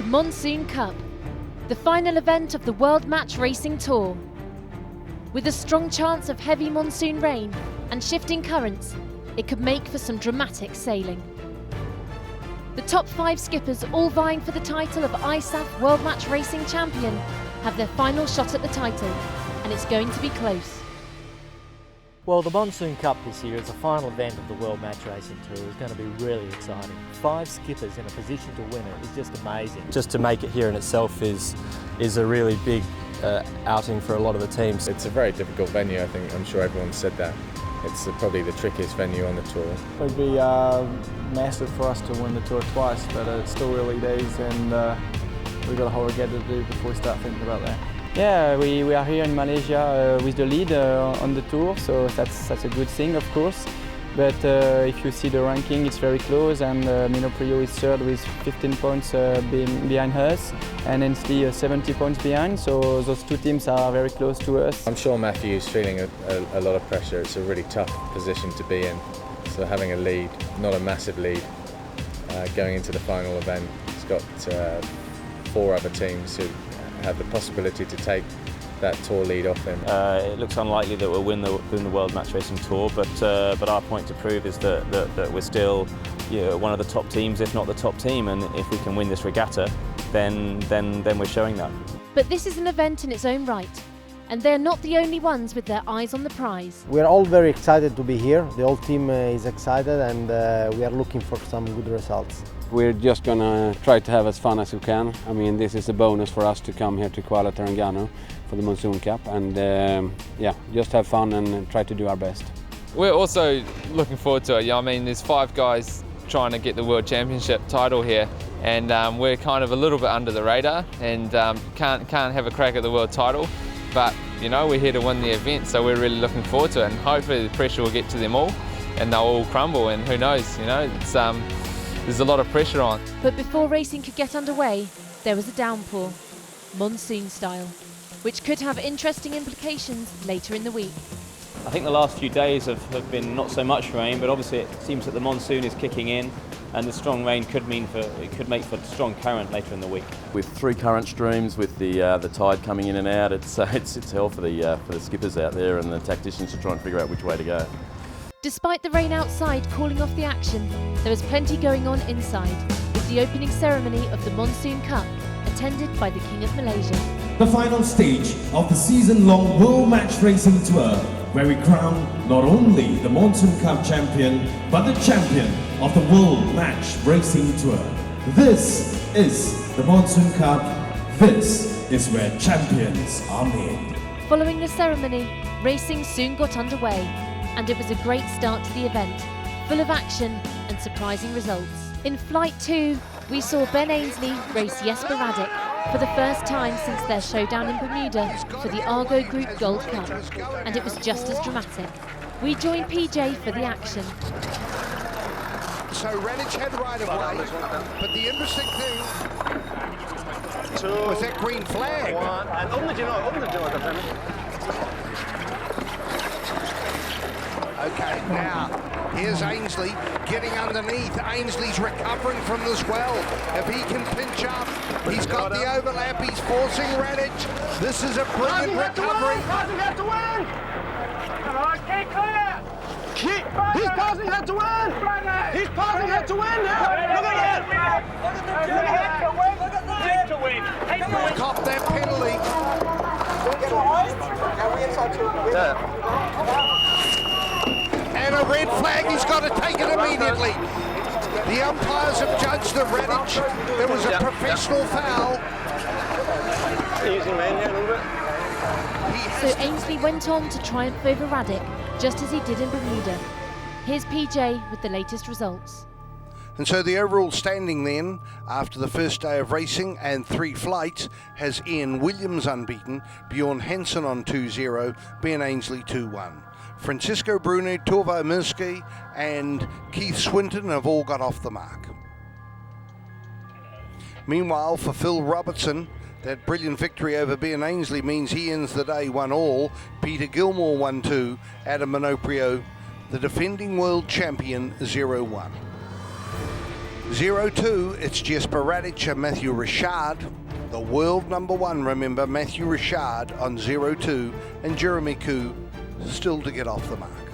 Monsoon Cup, the final event of the World Match Racing Tour. With a strong chance of heavy monsoon rain and shifting currents, it could make for some dramatic sailing. The top 5 skippers, all vying for the title of ISAF World Match Racing Champion, have their final shot at the title, and it's going to be close. Well, the Monsoon Cup this year is the final event of the World Match Racing Tour. It's going to be really exciting. 5 skippers in a position to win it is just amazing. Just to make it here in itself is a really big outing for a lot of the teams. It's a very difficult venue, I think. I'm sure everyone said that. It's probably the trickiest venue on the tour. It would be massive for us to win the tour twice, but it's still early days and we've got a whole regatta to do before we start thinking about that. Yeah, we are here in Malaysia with the lead on the tour, so that's a good thing, of course. But if you see the ranking, it's very close, and Minoprio is third with 15 points behind us, and Ainslie 70 points behind, so those 2 teams are very close to us. I'm sure Matthew's feeling a lot of pressure. It's a really tough position to be in, so having a lead, not a massive lead, going into the final event. He's got 4 other teams who have the possibility to take that tour lead off him. It looks unlikely that we'll win the World Match Racing Tour, but our point to prove is that we're still one of the top teams, if not the top team, and if we can win this regatta, then we're showing that. But this is an event in its own right, and they're not the only ones with their eyes on the prize. We're all very excited to be here. The whole team is excited, and we are looking for some good results. We're just going to try to have as fun as we can. I mean, this is a bonus for us to come here to Kuala Terengganu for the Monsoon Cup, and yeah, just have fun and try to do our best. We're also looking forward to it. I mean, there's 5 guys trying to get the World Championship title here, and we're kind of a little bit under the radar and can't have a crack at the world title. But you know, we're here to win the event, so we're really looking forward to it, and hopefully the pressure will get to them all and they'll all crumble, and who knows, you know, it's there's a lot of pressure on. But before racing could get underway, there was a downpour, monsoon style, which could have interesting implications later in the week. I think the last few days have been not so much rain, but obviously it seems that the monsoon is kicking in, and the strong rain could make for strong current later in the week. With 3 current streams, with the tide coming in and out, it's hell for the skippers out there and the tacticians to try and figure out which way to go. Despite the rain outside calling off the action, there was plenty going on inside, with the opening ceremony of the Monsoon Cup attended by the King of Malaysia. The final stage of the season-long World Match Racing Tour, where we crown not only the Monsoon Cup champion, but the champion of the World Match Racing Tour. This is the Monsoon Cup. This is where champions are made. Following the ceremony, racing soon got underway, and it was a great start to the event, full of action and surprising results. In Flight 2, we saw B Ainslie race Jesper Radich for the first time since their showdown in Bermuda for the Argo Group Gold Cup, and it was just as dramatic. We joined PJ for the action. So Radich had right of way, but the interesting thing was that green flag. Okay, now, here's Ainslie getting underneath. Ainslie's recovering from the swell. If he can pinch up, he's got the overlap, he's forcing Radich. This is a brilliant recovery. Passing had to win! Come on, keep clear! He's passing had to win! He's passing had to win now! Look at it! To win! Cop that penalty. And a red flag, he's got to take it immediately. The umpires have judged that Radich, there was a professional foul. Easy man, a little bit. So Ainslie went on to triumph over Radich, just as he did in Bermuda. Here's PJ with the latest results. And so the overall standing then, after the first day of racing and 3 flights, has Ian Williams unbeaten, Björn Hansen on 2-0, B Ainslie 2-1. Francesco Bruni, Torvo Mirsky and Keith Swinton have all got off the mark. Meanwhile, for Phil Robertson, that brilliant victory over B Ainslie means he ends the day 1-all. Peter Gilmore 1-2, Adam Minoprio, the defending world champion, 0-1. 0-2, it's Jesper Radich and Mathieu Richard. The world number one, remember, Mathieu Richard on 0-2, and Jeremy Koo still to get off the mark.